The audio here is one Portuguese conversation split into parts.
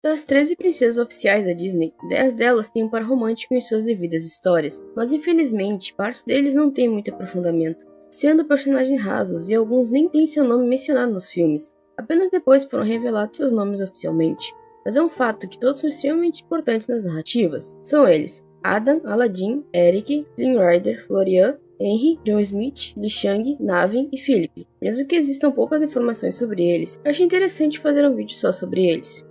Das 13 princesas oficiais da Disney, 10 delas têm um par romântico em suas devidas histórias, mas infelizmente parte deles não tem muito aprofundamento, sendo personagens rasos e alguns nem têm seu nome mencionado nos filmes, apenas depois foram revelados seus nomes oficialmente. Mas é um fato que todos são extremamente importantes nas narrativas. São eles: Adam, Aladdin, Eric, Flynn Rider, Florian, Henry, John Smith, Li Shang, Navin e Philip. Mesmo que existam poucas informações sobre eles, acho interessante fazer um vídeo só sobre eles.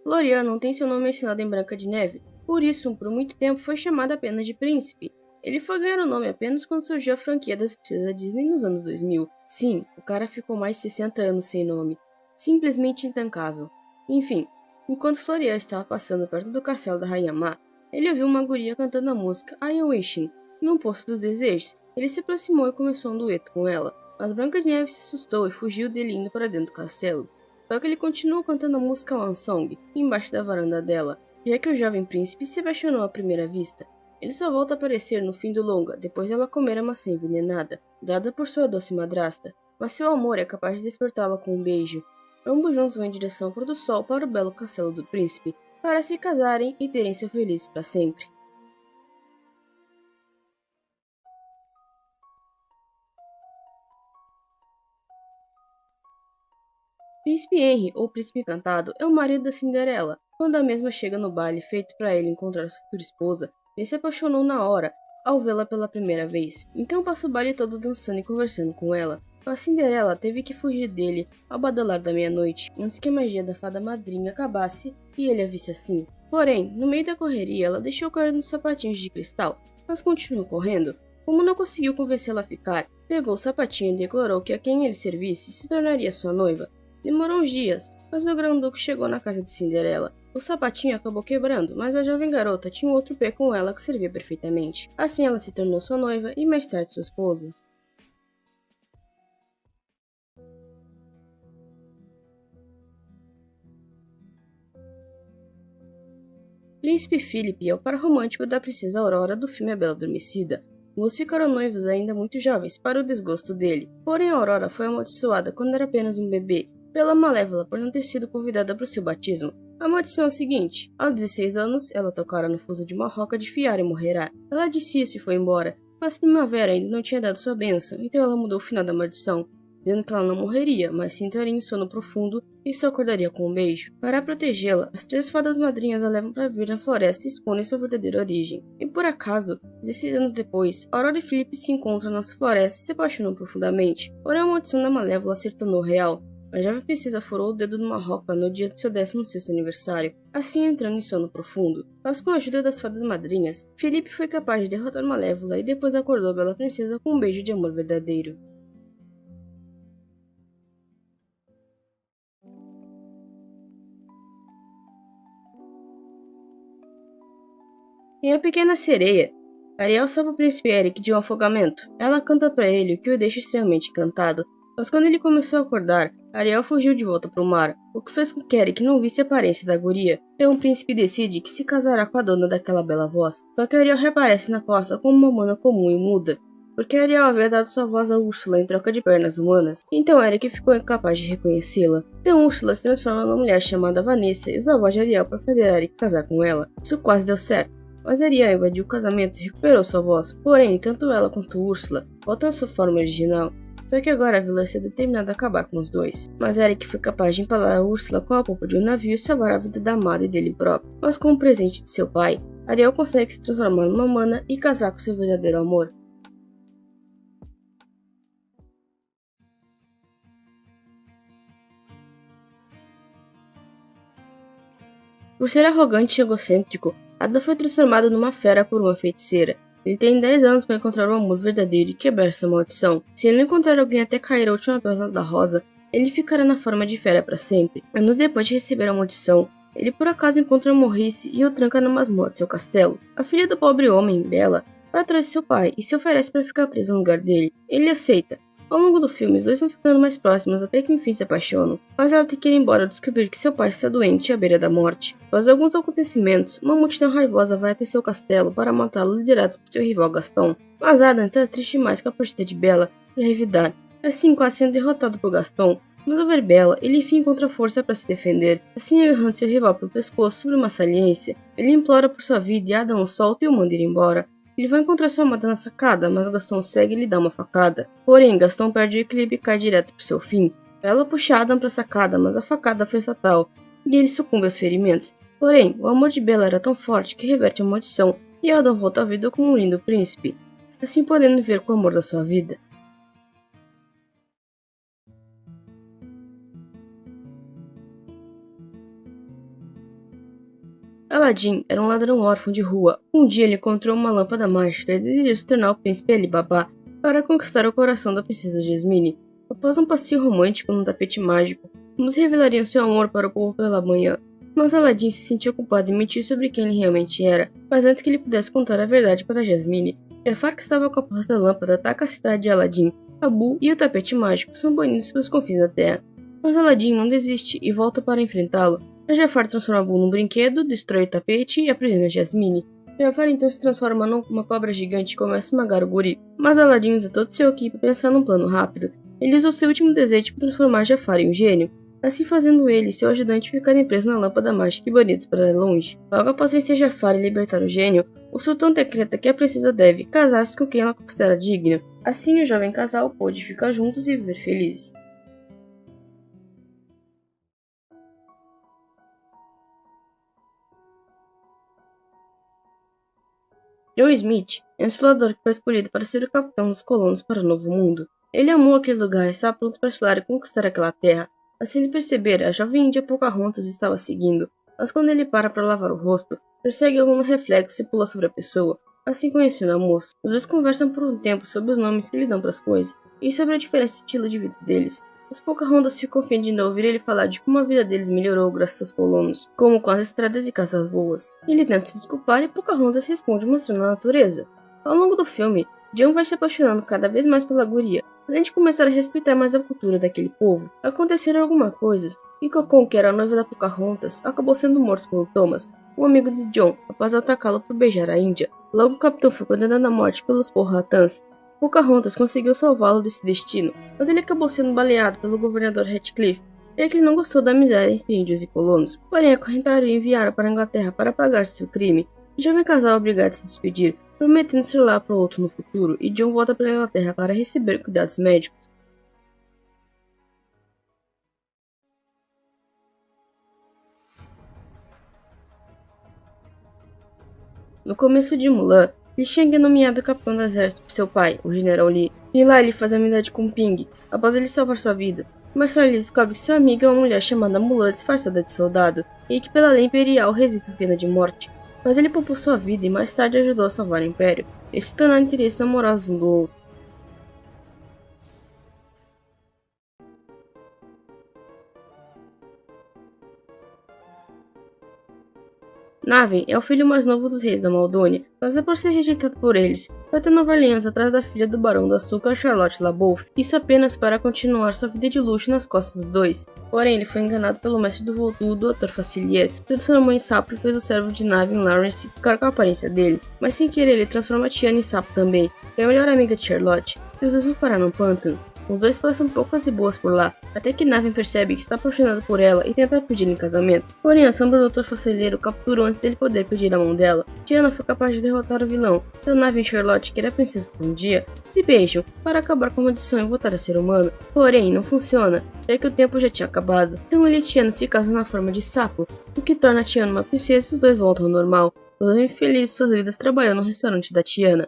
Florian não tem seu nome mencionado em Branca de Neve, por isso, por muito tempo foi chamado apenas de Príncipe. Ele foi ganhar o nome apenas quando surgiu a franquia das princesas da Disney nos anos 2000. Sim, o cara ficou mais de 60 anos sem nome. Simplesmente intancável. Enfim, enquanto Florian estava passando perto do castelo da Rainha Má, ele ouviu uma guria cantando a música I Am Wishing, num poço dos desejos. Ele se aproximou e começou um dueto com ela, mas Branca de Neve se assustou e fugiu dele indo para dentro do castelo. Só que ele continuou cantando a música One Song, embaixo da varanda dela, já que o jovem príncipe se apaixonou à primeira vista. Ele só volta a aparecer no fim do longa, depois dela comer a maçã envenenada, dada por sua doce madrasta, mas seu amor é capaz de despertá-la com um beijo. Ambos juntos vão em direção ao pôr do sol para o belo castelo do príncipe, para se casarem e terem seu feliz para sempre. Príncipe Henry, ou Príncipe Encantado, é o marido da Cinderela. Quando a mesma chega no baile feito para ele encontrar sua futura esposa, ele se apaixonou na hora, ao vê-la pela primeira vez. Então passa o baile todo dançando e conversando com ela. Mas Cinderela teve que fugir dele ao badalar da meia-noite, antes que a magia da fada madrinha acabasse e ele a visse assim. Porém, no meio da correria, ela deixou cair nos sapatinhos de cristal, mas continuou correndo. Como não conseguiu convencê-la a ficar, pegou o sapatinho e declarou que a quem ele servisse se tornaria sua noiva. Demorou uns dias, mas o Grão-Duque chegou na casa de Cinderela. O sapatinho acabou quebrando, mas a jovem garota tinha um outro pé com ela que servia perfeitamente. Assim ela se tornou sua noiva e mais tarde sua esposa. Príncipe Philip é o par romântico da princesa Aurora do filme A Bela Adormecida. Ambos ficaram noivos ainda muito jovens, para o desgosto dele. Porém, Aurora foi amaldiçoada quando era apenas um bebê, pela Malévola por não ter sido convidada para o seu batismo. A maldição é a seguinte: aos 16 anos, ela tocara no fuso de uma roca de fiar e morrerá. Ela disse isso e foi embora, mas Primavera ainda não tinha dado sua bênção, então ela mudou o final da maldição, dizendo que ela não morreria, mas sim entraria em sono profundo e só acordaria com um beijo. Para protegê-la, as 3 fadas madrinhas a levam para viver na floresta e escondem sua verdadeira origem. E por acaso, 16 anos depois, Aurora e Felipe se encontram nessa floresta e se apaixonam profundamente. Porém, a maldição da Malévola se tornou real. A jovem princesa furou o dedo numa roca no dia de seu 16º aniversário, assim entrando em sono profundo. Mas com a ajuda das fadas madrinhas, Felipe foi capaz de derrotar Malévola e depois acordou a bela princesa com um beijo de amor verdadeiro. Em A Pequena Sereia, Ariel salva o príncipe Eric de um afogamento. Ela canta para ele, o que o deixa extremamente encantado. Mas quando ele começou a acordar, Ariel fugiu de volta para o mar, o que fez com que Eric não visse a aparência da guria. Então o príncipe decide que se casará com a dona daquela bela voz. Só que Ariel reaparece na costa como uma humana comum e muda, porque Ariel havia dado sua voz a Úrsula em troca de pernas humanas. Então Eric ficou incapaz de reconhecê-la. Então Úrsula se transforma numa mulher chamada Vanessa e usa a voz de Ariel para fazer Eric casar com ela. Isso quase deu certo. Mas Ariel invadiu o casamento e recuperou sua voz. Porém, tanto ela quanto Úrsula voltam à sua forma original. Só que agora a vilã está determinada a acabar com os dois. Mas Eric foi capaz de empalar a Úrsula com a polpa de um navio e salvar a vida da amada e dele próprio. Mas com o presente de seu pai, Ariel consegue se transformar numa humana e casar com seu verdadeiro amor. Por ser arrogante e egocêntrico, Ada foi transformado numa fera por uma feiticeira. Ele tem 10 anos para encontrar o amor verdadeiro e quebrar essa maldição. Se ele não encontrar alguém até cair a última pétala da rosa, ele ficará na forma de fera para sempre. Anos depois de receber a maldição, ele por acaso encontra Maurice e o tranca na masmorra de seu castelo. A filha do pobre homem, Bella, vai atrás de seu pai e se oferece para ficar presa no lugar dele. Ele aceita. Ao longo do filme, os dois vão ficando mais próximos até que enfim se apaixonam, mas ela tem que ir embora ao descobrir que seu pai está doente e à beira da morte. Após alguns acontecimentos, uma multidão raivosa vai até seu castelo para matá-lo liderados por seu rival Gaston, mas Adam está triste demais com a partida de Bella para revidar, assim quase sendo derrotado por Gaston. Mas ao ver Bella, ele enfim encontra força para se defender. Assim, agarrando seu rival pelo pescoço sobre uma saliência, ele implora por sua vida e Adam o solta e o manda ir embora. Ele vai encontrar sua amada na sacada, mas Gaston segue e lhe dá uma facada. Porém, Gaston perde o equilíbrio e cai direto para seu fim. Bella puxa Adam para a sacada, mas a facada foi fatal, e ele sucumbe aos ferimentos. Porém, o amor de Bella era tão forte que reverte a maldição, e Adam volta à vida como um lindo príncipe, assim podendo viver com o amor da sua vida. Aladdin era um ladrão órfão de rua. Um dia ele encontrou uma lâmpada mágica e decidiu se tornar o príncipe Ali Baba para conquistar o coração da princesa Jasmine. Após um passeio romântico num tapete mágico, ambos revelariam seu amor para o povo pela manhã. Mas Aladdin se sentiu culpado em mentir sobre quem ele realmente era, mas antes que ele pudesse contar a verdade para Jasmine, Jafar, que estava com a posse da lâmpada, ataca a cidade de Aladdin. Abu e o tapete mágico são banidos pelos confins da terra. Mas Aladdin não desiste e volta para enfrentá-lo. Jafar transforma Abu num brinquedo, destrói o tapete e aprisiona Jasmine. Jafar então se transforma numa cobra gigante e começa a esmagar o guri. Mas Aladdin usa todo seu equipe para pensar num plano rápido. Ele usa o seu último desejo para transformar Jafar em um gênio, assim fazendo ele e seu ajudante ficarem presos na lâmpada mágica e banidos para longe. Logo após vencer Jafar e libertar o gênio, o sultão decreta que a princesa deve casar-se com quem ela considera digno. Assim o jovem casal pôde ficar juntos e viver felizes. Joe Smith é um explorador que foi escolhido para ser o capitão dos colonos para o Novo Mundo. Ele amou aquele lugar e estava pronto para explorar e conquistar aquela terra. Assim ele perceber, a jovem índia Pocahontas o estava seguindo, mas quando ele para lavar o rosto, persegue algo no reflexo e pula sobre a pessoa, assim conhecendo a moça. Os dois conversam por um tempo sobre os nomes que lhe dão para as coisas, e sobre a diferente estilo de vida deles. As Pocahontas ficam ofendidas ao ouvir ele falar de como a vida deles melhorou graças aos colonos, como com as estradas e casas boas. Ele tenta se desculpar e Pocahontas responde mostrando a natureza. Ao longo do filme, John vai se apaixonando cada vez mais pela guria, além de começar a respeitar mais a cultura daquele povo. Aconteceram algumas coisas, e Cocon, que era a noiva da Pocahontas, acabou sendo morto pelo Thomas, um amigo de John, após atacá-lo por beijar a Índia. Logo o capitão foi condenado à morte pelos Powhatans. Pocahontas conseguiu salvá-lo desse destino, mas ele acabou sendo baleado pelo governador Heathcliff, já que ele não gostou da amizade entre índios e colonos. Porém, acorrentaram e enviaram para a Inglaterra para pagar seu crime. O jovem casal é obrigado a se despedir, prometendo ser lá para o outro no futuro, e John volta para a Inglaterra para receber cuidados médicos. No começo de Mulan, Li Shang é nomeado capitão do exército por seu pai, o general Li, e lá ele faz amizade com Ping, após ele salvar sua vida. Mais tarde ele descobre que sua amiga é uma mulher chamada Mulan disfarçada de soldado, e que pela lei imperial reside em pena de morte. Mas ele poupou sua vida e mais tarde ajudou a salvar o Império, e se tornaram interesses amorosos um do outro. Navin é o filho mais novo dos reis da Maldônia, mas é por ser rejeitado por eles, vai ter Nova Orleans atrás da filha do Barão do Açúcar, Charlotte LaBeouf, isso apenas para continuar sua vida de luxo nas costas dos dois. Porém, ele foi enganado pelo mestre do Voltu, Dr. Facilier, que transformou em sapo e fez o servo de Navin, Lawrence, ficar com a aparência dele. Mas sem querer, ele transforma Tiana em sapo também, que é a melhor amiga de Charlotte, e os dois vão parar num pântano. Os dois passam poucas e boas por lá, até que Navin percebe que está apaixonado por ela e tenta pedir em casamento. Porém, a sombra do Dr. Faceleiro capturou antes dele poder pedir a mão dela. Tiana foi capaz de derrotar o vilão, então Navin e Charlotte, que era princesa por um dia, se beijam para acabar com a maldição e voltar a ser humano. Porém, não funciona, já que o tempo já tinha acabado. Então ele e Tiana se casam na forma de sapo, o que torna Tiana uma princesa e os dois voltam ao normal. Os dois infelizes suas vidas trabalhando no restaurante da Tiana.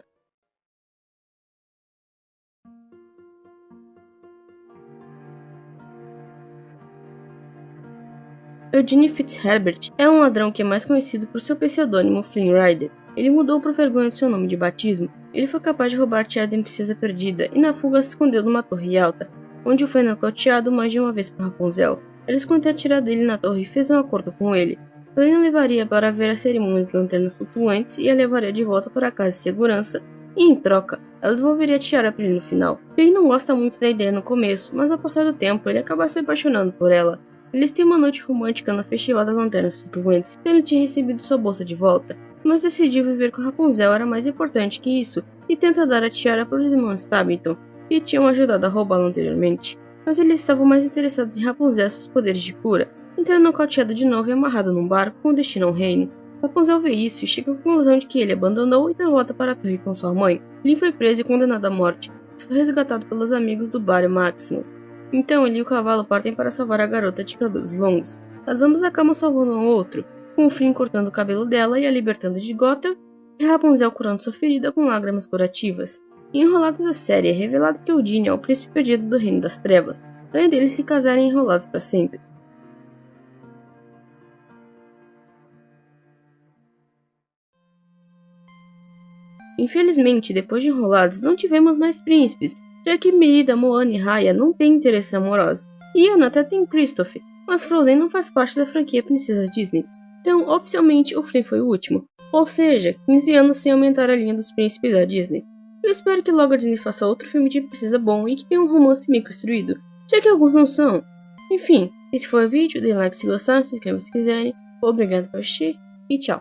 Eugene Fitzherbert é um ladrão que é mais conhecido por seu pseudônimo Flynn Rider. Ele mudou por vergonha de seu nome de batismo. Ele foi capaz de roubar a tiara da princesa perdida e na fuga se escondeu numa torre alta, onde foi nocauteado mais de uma vez por Rapunzel. Ela escondeu a tiara dele na torre e fez um acordo com ele. Flynn a levaria para ver a cerimônia de lanternas flutuantes e a levaria de volta para a casa de segurança, e em troca, ela devolveria a tiara para ele no final. Flynn não gosta muito da ideia no começo, mas ao passar do tempo ele acaba se apaixonando por ela. Eles têm uma noite romântica no Festival das Lanternas Flutuantes, e ele tinha recebido sua bolsa de volta, mas decidiu viver com Rapunzel era mais importante que isso, e tenta dar a tiara para os irmãos Tabington. e tinham ajudado a roubá-lo anteriormente. Mas eles estavam mais interessados em Rapunzel e seus poderes de cura, então é nocauteado de novo e amarrado num barco com destino ao reino. Rapunzel vê isso e chega à conclusão de que ele abandonou e então volta para a torre com sua mãe. Flynn foi preso e condenado à morte, mas foi resgatado pelos amigos do Barry Maximus. Então ele e o cavalo partem para salvar a garota de cabelos longos. As ambas acabam salvando um ao outro, com o Flynn cortando o cabelo dela e a libertando de Gotham, e Rapunzel curando sua ferida com lágrimas curativas. Em Enrolados a série é revelado que Odin é o príncipe perdido do Reino das Trevas, além deles se casarem enrolados para sempre. Infelizmente, depois de Enrolados, não tivemos mais príncipes, já que Merida, Moana e Raya não têm interesse amoroso, e Anna até tem Kristoff, mas Frozen não faz parte da franquia Princesa Disney, então oficialmente o Flynn foi o último, ou seja, 15 anos sem aumentar a linha dos príncipes da Disney. Eu espero que logo a Disney faça outro filme de princesa bom e que tenha um romance meio construído, já que alguns não são. Enfim, esse foi o vídeo, dê like se gostaram, se inscreva se quiserem, obrigado por assistir e tchau.